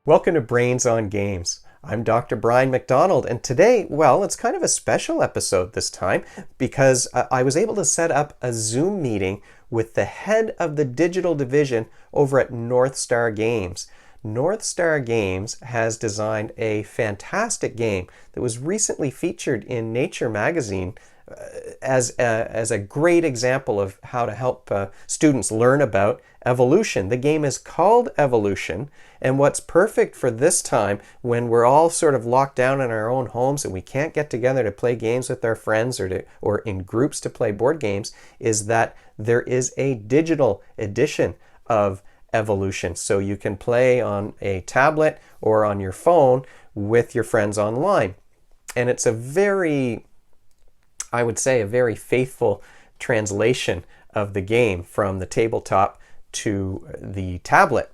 Welcome to Brains on Games. I'm Dr. Brian McDonald, and today, well, it's kind of a special episode this time because I was able to set up a Zoom meeting with the head of the digital division over at North Star Games. North Star Games has designed a fantastic game that was recently featured in Nature magazine as a great example of how to help students learn about evolution. The game is called Evolution, and what's perfect for this time when we're all sort of locked down in our own homes and we can't get together to play games with our friends or in groups to play board games is that there is a digital edition of Evolution. So you can play on a tablet or on your phone with your friends online. And it's I would say, a very faithful translation of the game from the tabletop to the tablet.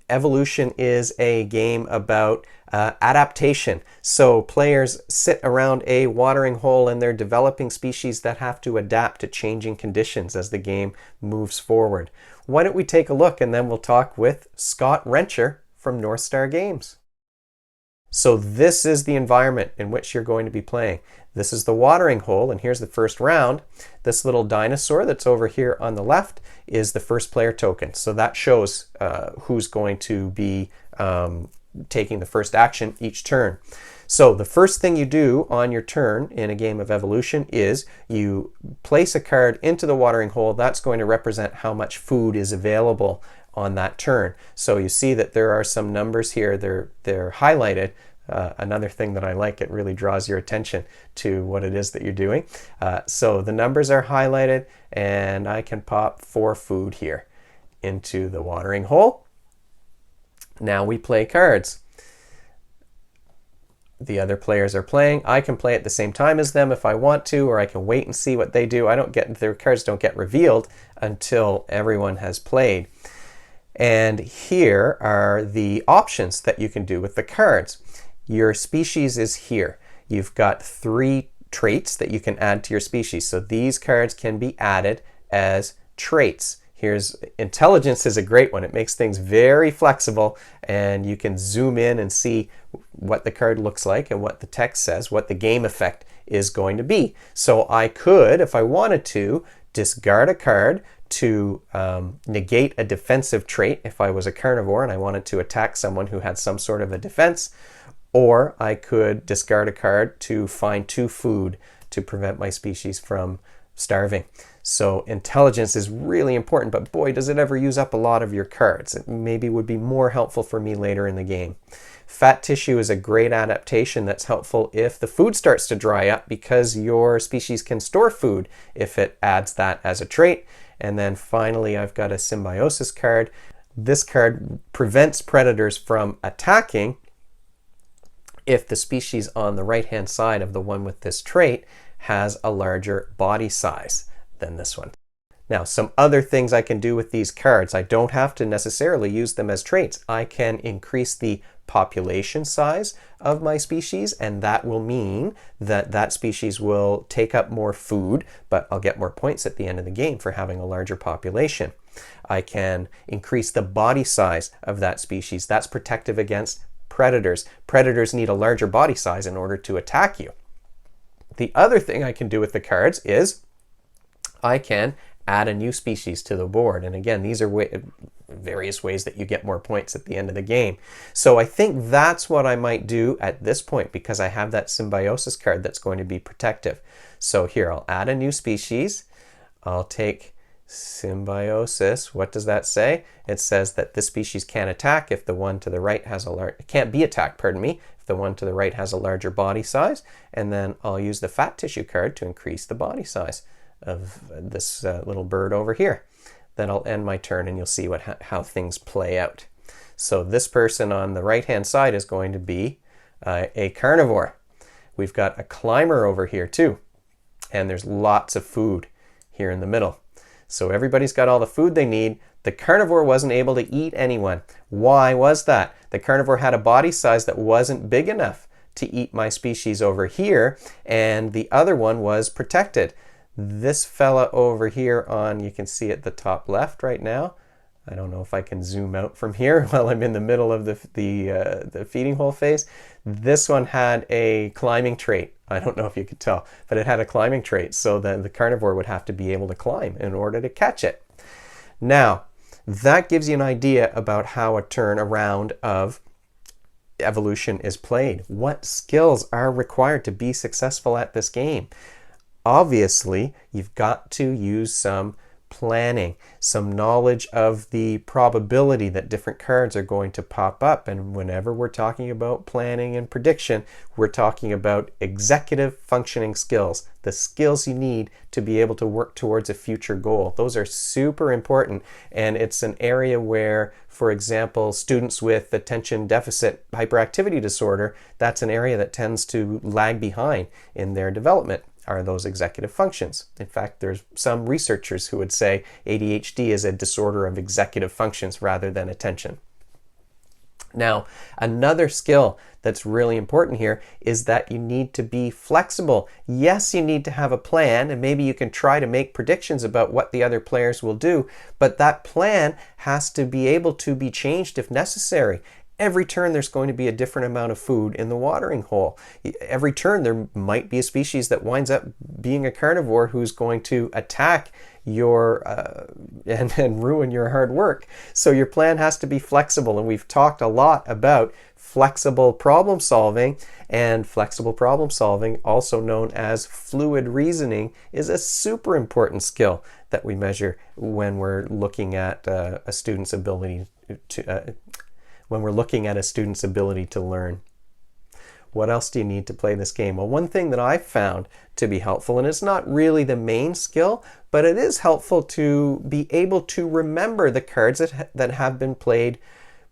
Evolution is a game about adaptation. So players sit around a watering hole and they're developing species that have to adapt to changing conditions as the game moves forward. Why don't we take a look and then we'll talk with Scott Rencher from North Star Games. So this is the environment in which you're going to be playing. This is the watering hole, and here's the first round. This little dinosaur that's over here on the left is the first player token. So that shows who's going to be taking the first action each turn. So the first thing you do on your turn in a game of Evolution is you place a card into the watering hole. That's going to represent how much food is available on that turn. So you see that there are some numbers here. They're highlighted. Another thing that I like, it really draws your attention to what it is that you're doing. So the numbers are highlighted, and I can pop 4 food here into the watering hole. Now we play cards. The other players are playing. I can play at the same time as them if I want to, or I can wait and see what they do. Their cards don't get revealed until everyone has played. And here are the options that you can do with the cards. Your species is here. You've got 3 traits that you can add to your species. So these cards can be added as traits. Here's intelligence is a great one. It makes things very flexible, and you can zoom in and see what the card looks like and what the text says, what the game effect is going to be. So I could, if I wanted to, discard a card to negate a defensive trait if I was a carnivore and I wanted to attack someone who had some sort of a defense, or I could discard a card to find 2 food to prevent my species from starving. So intelligence is really important, but boy, does it ever use up a lot of your cards. It maybe would be more helpful for me later in the game. Fat tissue is a great adaptation that's helpful if the food starts to dry up because your species can store food if it adds that as a trait. And then finally, I've got a symbiosis card. This card prevents predators from attacking if the species on the right-hand side of the one with this trait has a larger body size than this one. Now, some other things I can do with these cards. I don't have to necessarily use them as traits. I can increase the population size of my species, and that will mean that that species will take up more food, but I'll get more points at the end of the game for having a larger population. I can increase the body size of that species. That's protective against predators. Predators need a larger body size in order to attack you. The other thing I can do with the cards is I can add a new species to the board. And again, these are various ways that you get more points at the end of the game. So I think that's what I might do at this point because I have that symbiosis card that's going to be protective. So here, I'll add a new species. I'll take symbiosis. What does that say? It says that this species can't attack if the one to the right has can't be attacked, pardon me, if the one to the right has a larger body size. And then I'll use the fat tissue card to increase the body size of this little bird over here. Then I'll end my turn and you'll see how things play out. So this person on the right hand side is going to be a carnivore. We've got a climber over here too, and there's lots of food here in the middle. So everybody's got all the food they need. The carnivore wasn't able to eat anyone. Why was that? The carnivore had a body size that wasn't big enough to eat my species over here, and the other one was protected. This fella over here on, you can see at the top left right now, I don't know if I can zoom out from here while I'm in the middle of the feeding hole phase. This one had a climbing trait. I don't know if you could tell, but it had a climbing trait, so then the carnivore would have to be able to climb in order to catch it. Now, that gives you an idea about how a turnaround of evolution is played. What skills are required to be successful at this game? Obviously, you've got to use some planning, some knowledge of the probability that different cards are going to pop up. And whenever we're talking about planning and prediction, we're talking about executive functioning skills, the skills you need to be able to work towards a future goal. Those are super important, and it's an area where, for example, students with attention deficit hyperactivity disorder, that's an area that tends to lag behind in their development, are those executive functions. In fact, there's some researchers who would say ADHD is a disorder of executive functions rather than attention. Now, another skill that's really important here is that you need to be flexible. Yes, you need to have a plan, and maybe you can try to make predictions about what the other players will do, but that plan has to be able to be changed if necessary. Every turn there's going to be a different amount of food in the watering hole. Every turn there might be a species that winds up being a carnivore who's going to attack your and ruin your hard work. So your plan has to be flexible, and we've talked a lot about flexible problem solving, and flexible problem solving, also known as fluid reasoning, is a super important skill that we measure when we're looking at a student's ability to learn. What else do you need to play this game? Well, one thing that I've found to be helpful, and it's not really the main skill, but it is helpful to be able to remember the cards that have been played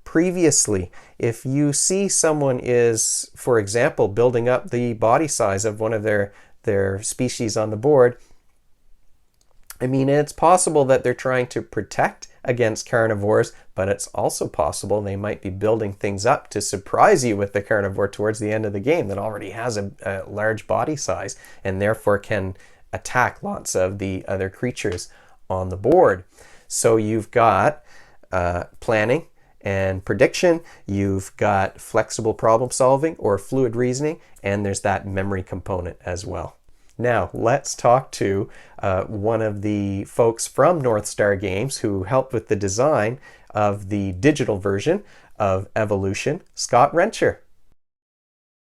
previously. If you see someone is, for example, building up the body size of one of their species on the board, I mean, it's possible that they're trying to protect against carnivores, but it's also possible they might be building things up to surprise you with the carnivore towards the end of the game that already has a large body size and therefore can attack lots of the other creatures on the board. So you've got planning and prediction, you've got flexible problem solving or fluid reasoning, and there's that memory component as well. Now, let's talk to one of the folks from North Star Games who helped with the design of the digital version of Evolution, Scott Rencher.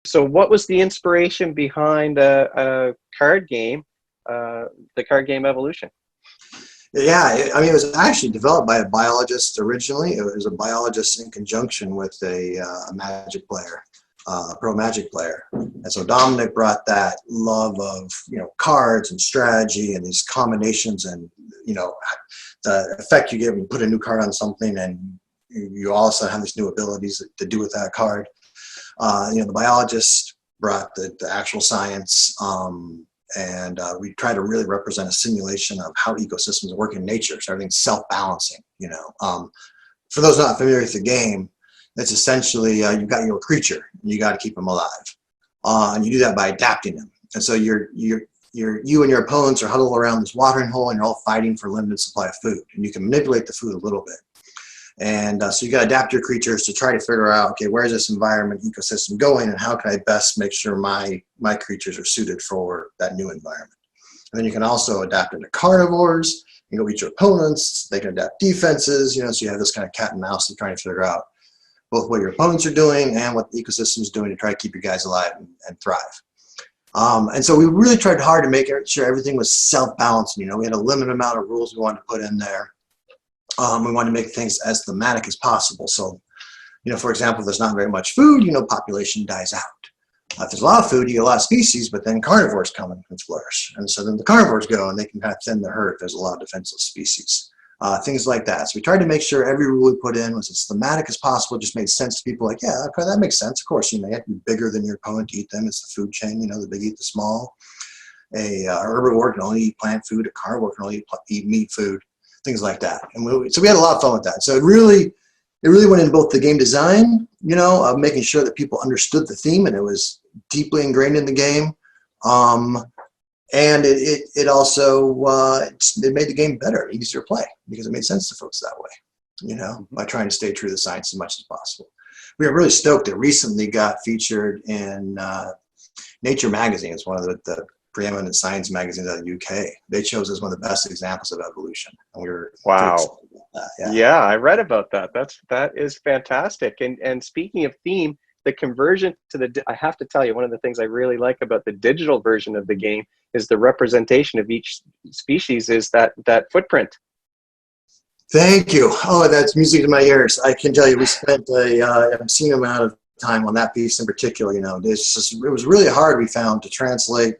So what was the inspiration behind a card game, the card game Evolution? Yeah, I mean, it was actually developed by a biologist originally. It was a biologist in conjunction with a Magic player. Pro Magic player. And so Dominic brought that love of, cards and strategy and these combinations and, the effect you get when you put a new card on something and you also have these new abilities to do with that card. The biologist brought the actual science and we try to really represent a simulation of how ecosystems work in nature. So everything's self-balancing, For those not familiar with the game, it's essentially you've got your creature and you got to keep them alive, and you do that by adapting them. And so you and your opponents are huddled around this watering hole, and you're all fighting for a limited supply of food. And you can manipulate the food a little bit, and so you got to adapt your creatures to try to figure out, okay, where's this environment ecosystem going, and how can I best make sure my creatures are suited for that new environment. And then you can also adapt into carnivores. You can go eat your opponents. They can adapt defenses. So you have this kind of cat and mouse of trying to figure out both what your opponents are doing and what the ecosystem is doing to try to keep your guys alive and thrive. And so we really tried hard to make sure everything was self-balancing. We had a limited amount of rules we wanted to put in there. We wanted to make things as thematic as possible. So, for example, if there's not very much food, population dies out. If there's a lot of food, you get a lot of species, but then carnivores come and flourish. And so then the carnivores go and they can kind of thin the herd if there's a lot of defenseless species. Things like that. So we tried to make sure every rule we put in was as thematic as possible, just made sense to people like, yeah, okay, that makes sense. Of course, you have to be bigger than your opponent to eat them. It's the food chain, the big eat the small. A herbivore can only eat plant food. A carnivore can only eat meat food, things like that. And so we had a lot of fun with that. So it really went into both the game design, of making sure that people understood the theme and it was deeply ingrained in the game. And it also it made the game better, easier to play because it made sense to folks that way. by trying to stay true to the science as much as possible. We were really stoked. It recently got featured in Nature magazine. It's one of the preeminent science magazines out of the UK. They chose as one of the best examples of evolution. And we were pretty excited Wow. about that. Yeah. Yeah, I read about that. That is fantastic. And speaking of theme, the conversion to I have to tell you, one of the things I really like about the digital version of the game is the representation of each species is that footprint. Thank you. Oh, that's music to my ears. I can tell you, we spent a obscene amount of time on that piece in particular. It was really hard, we found, to translate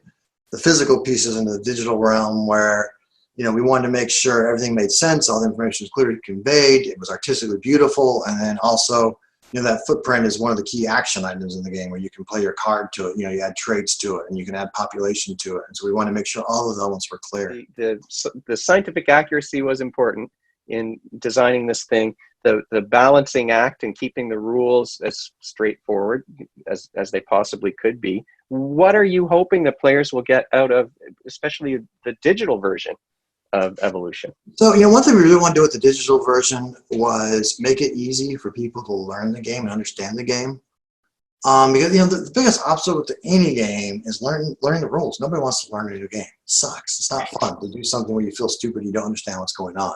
the physical pieces into the digital realm where, we wanted to make sure everything made sense, all the information was clearly conveyed, it was artistically beautiful, and then also, that footprint is one of the key action items in the game where you can play your card to it, you add traits to it, and you can add population to it. And so we want to make sure all of the elements were clear. The scientific accuracy was important in designing this thing. The balancing act and keeping the rules as straightforward as they possibly could be. What are you hoping the players will get out of, especially the digital version of Evolution? So, one thing we really want to do with the digital version was make it easy for people to learn the game and understand the game. Because, the biggest obstacle to any game is learning the rules. Nobody wants to learn a new game. It sucks. It's not fun to do something where you feel stupid, you don't understand what's going on.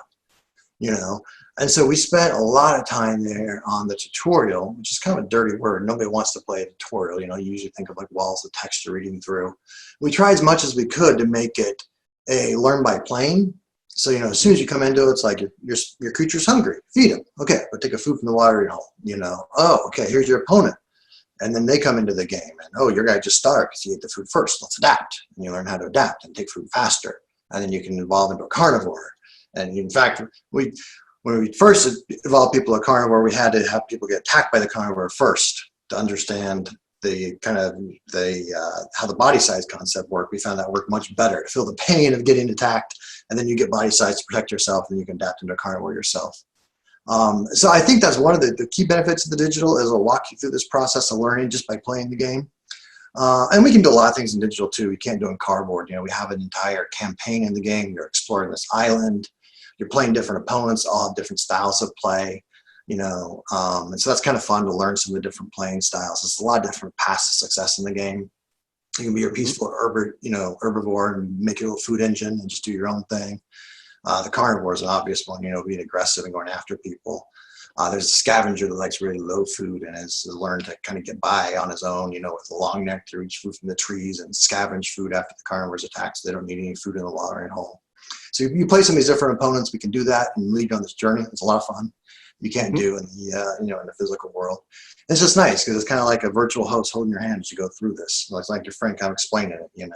And so we spent a lot of time there on the tutorial, which is kind of a dirty word. Nobody wants to play a tutorial. You usually think of like walls of text you're reading through. We tried as much as we could to make it a learn by playing. So, as soon as you come into it, it's like your creature's hungry. Feed him. Okay, but take a food from the watering hole. Oh, okay, here's your opponent. And then they come into the game. And, oh, your guy just starved because he ate the food first. Let's adapt. And you learn how to adapt and take food faster. And then you can evolve into a carnivore. And in fact, when we first evolved people to carnivore, we had to have people get attacked by the carnivore first to understand the kind of how the body size concept worked. We found that worked much better to feel the pain of getting attacked, and then you get body size to protect yourself, and you can adapt into a carnivore yourself. So I think that's one of the key benefits of the digital is it'll walk you through this process of learning just by playing the game. And we can do a lot of things in digital too. We can't do it in cardboard. We have an entire campaign in the game. You're exploring this island. You're playing different opponents, all have different styles of play, and so that's kind of fun to learn some of the different playing styles. There's a lot of different paths to success in the game. You can be your peaceful herbivore and make your little food engine and just do your own thing. The carnivore is an obvious one, being aggressive and going after people. There's a scavenger that likes really low food and has learned to kind of get by on his own, with a long neck to reach food from the trees and scavenge food after the carnivore's attack, so they don't need any food in the watering hole. So you play some of these different opponents. We can do that and lead you on this journey. It's a lot of fun. You can't do in the in the physical world. It's just nice because it's kind of like a virtual host holding your hand as you go through this. It's like your friend kind of explaining it,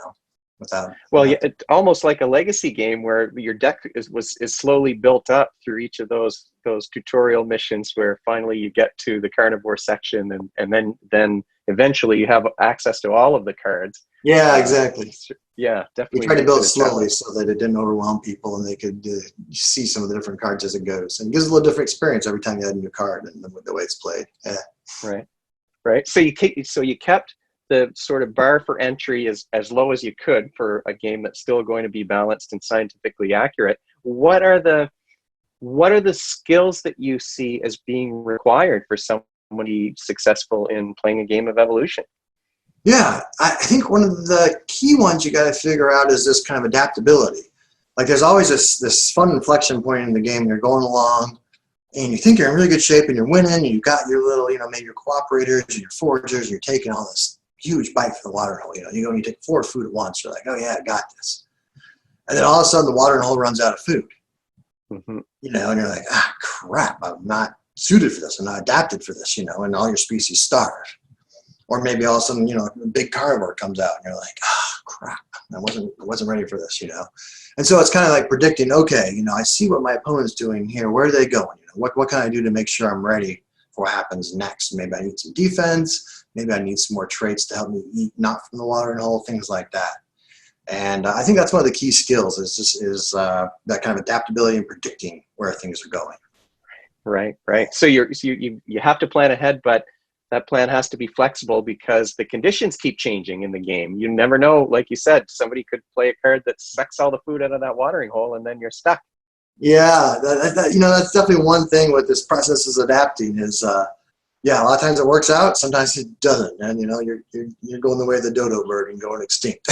without. Yeah, it's almost like a legacy game where your deck is slowly built up through each of those tutorial missions, where finally you get to the carnivore section, and then eventually you have access to all of the cards. Yeah, exactly. Yeah, definitely. We tried to build it slowly so that it didn't overwhelm people and they could see some of the different cards as it goes. And it gives a little different experience every time you add a new card and the way it's played. Yeah. Right. So you kept the sort of bar for entry as low as you could for a game that's still going to be balanced and scientifically accurate. What are the skills that you see as being required for somebody successful in playing a game of Evolution? Yeah, I think one of the key ones you got to figure out is this kind of adaptability. Like there's always this fun inflection point in the game. You're going along and you think you're in really good shape and you're winning. And you've got your little, maybe your cooperators and your foragers, and you're taking all this huge bite for the watering hole. You go and you take 4 food at once. You're like, oh yeah, I got this. And then all of a sudden the watering hole runs out of food. Mm-hmm. And you're like, crap, I'm not suited for this. I'm not adapted for this, and all your species starve. Or maybe all of a sudden, a big carnivore comes out and you're like, crap, I wasn't ready for this, And so it's kind of like predicting, okay, I see what my opponent's doing here. Where are they going? What can I do to make sure I'm ready for what happens next? Maybe I need some defense. Maybe I need some more traits to help me eat not from the watering hole, things like that. And I think that's one of the key skills is that kind of adaptability and predicting where things are going. Right. So you have to plan ahead, but that plan has to be flexible because the conditions keep changing in the game. You never know, like you said, somebody could play a card that sucks all the food out of that watering hole and then you're stuck. Yeah, that's definitely one thing with this process is adapting is, yeah, a lot of times it works out, sometimes it doesn't, and you're going the way of the dodo bird and going extinct.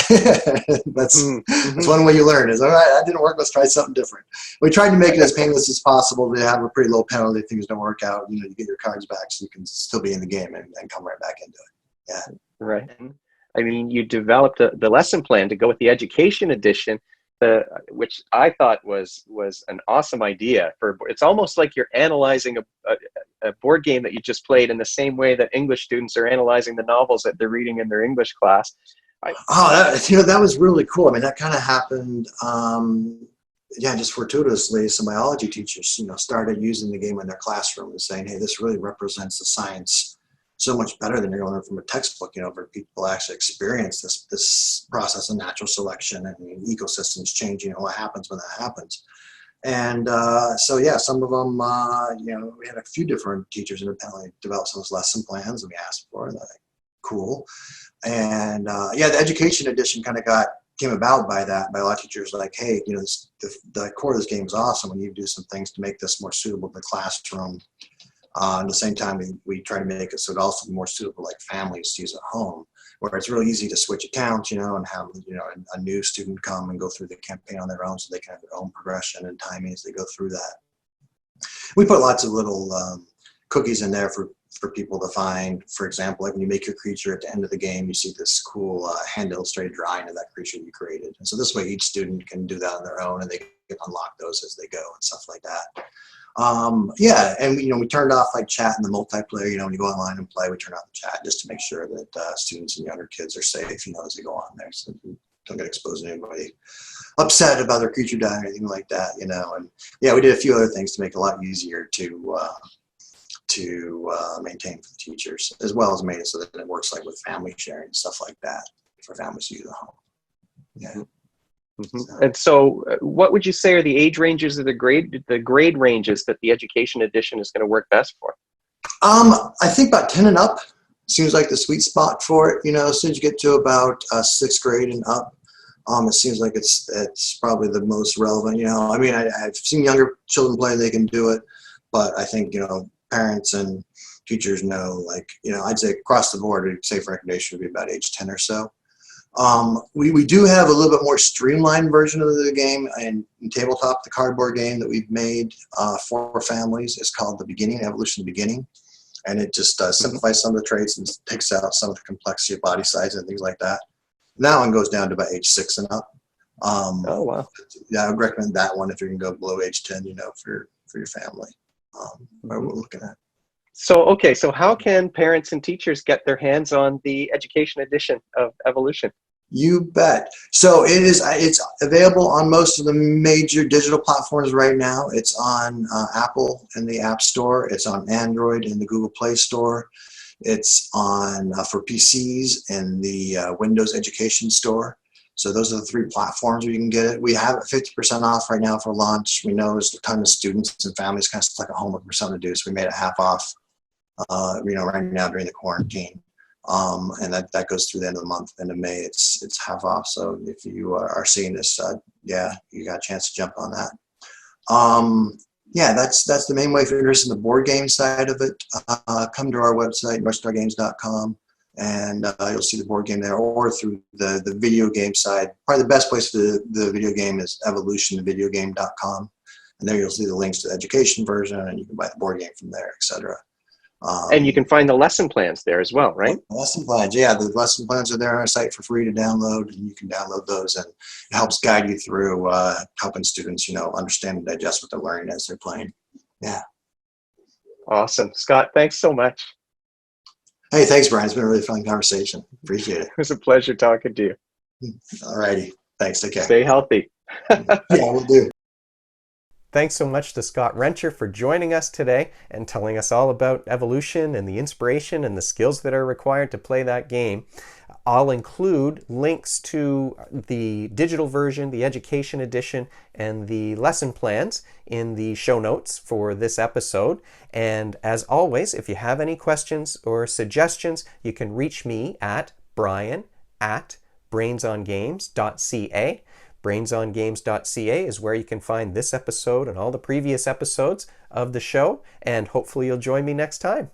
that's Hmm. that's Hmm. one way you learn is, all right, that didn't work, let's try something different. We tried to make it as painless as possible to have a pretty low penalty if things don't work out. You get your cards back so you can still be in the game and come right back into it. Yeah. Right. I mean, you developed the lesson plan to go with the education edition, which I thought was an awesome idea. It's almost like you're analyzing a board game that you just played in the same way that English students are analyzing the novels that they're reading in their English class. I, Oh, that was really cool. I mean, that kind of happened, yeah, just fortuitously. Some biology teachers, started using the game in their classroom and saying, "Hey, this really represents the science so much better than you're going to learn from a textbook." Where people actually experience this process of natural selection and ecosystems changing and what happens when that happens. And so, yeah, some of them, we had a few different teachers independently develop some of those lesson plans, and we asked for it. Like, cool. And yeah, the education edition kind of came about by that, by a lot of teachers like, hey, the core of this game is awesome. We need to do some things to make this more suitable to the classroom. At the same time, we try to make it so it also be more suitable like families to use at home, where it's really easy to switch accounts, and have a new student come and go through the campaign on their own, so they can have their own progression and timing as they go through that. We put lots of little cookies in there for people to find. For example, like when you make your creature at the end of the game, you see this cool hand illustrated drawing of that creature you created. And so this way each student can do that on their own and they can unlock those as they go and stuff like that. Yeah, and we turned off like chat and the multiplayer. When you go online and play, we turn off the chat just to make sure that students and younger kids are safe, as they go on there, so they don't get exposed to anybody upset about their creature dying or anything like that. And yeah, we did a few other things to make it a lot easier to maintain for the teachers, as well as made it so that it works like with family sharing and stuff like that for families to use at home. Yeah. Mm-hmm. And so, what would you say are the age ranges of the grade ranges that the education edition is going to work best for? I think about 10 and up seems like the sweet spot for it. As soon as you get to about sixth grade and up, it seems like it's probably the most relevant. I mean, I've seen younger children play; they can do it, but I think parents and teachers know, like, I'd say across the board, safe recommendation would be about age 10 or so. We do have a little bit more streamlined version of the game in tabletop. The cardboard game that we've made for families is called The Beginning, Evolution of the Beginning. And it just simplifies some of the traits and takes out some of the complexity of body size and things like that. That one goes down to about age 6 and up. Oh, wow. Yeah, I would recommend that one if you can go below age 10, for your family. What we're looking at. So how can parents and teachers get their hands on the education edition of Evolution? You bet. So it's available on most of the major digital platforms right now. It's on Apple in the App Store. It's on Android in the Google Play Store. It's on for PCs in the Windows Education Store. So those are the 3 platforms where you can get it. We have it 50% off right now for launch. We know there's a ton of students and families kind of stuck at home looking for something to do, so we made it half off. Right now during the quarantine. And that goes through the end of the month. End of May, it's half off. So if you are seeing this, yeah, you got a chance to jump on that. Yeah, that's the main way. If you're interested in the board game side of it, come to our website, northstargames.com, and you'll see the board game there, or through the video game side. Probably the best place for the video game is evolutionvideogame.com, and there you'll see the links to the education version, and you can buy the board game from there, etc. And you can find the lesson plans there as well, right? Lesson plans, yeah. The lesson plans are there on our site for free to download, and you can download those, and it helps guide you through helping students, understand and digest what they're learning as they're playing. Yeah. Awesome. Scott, thanks so much. Hey, thanks, Brian. It's been a really fun conversation. Appreciate it. It was a pleasure talking to you. All righty. Thanks. Take care. Stay healthy. Yeah, we'll do. Thanks so much to Scott Rencher for joining us today and telling us all about Evolution and the inspiration and the skills that are required to play that game. I'll include links to the digital version, the education edition, and the lesson plans in the show notes for this episode. And as always, if you have any questions or suggestions, you can reach me at brian@brainsongames.ca. Brainsongames.ca is where you can find this episode and all the previous episodes of the show, and hopefully you'll join me next time.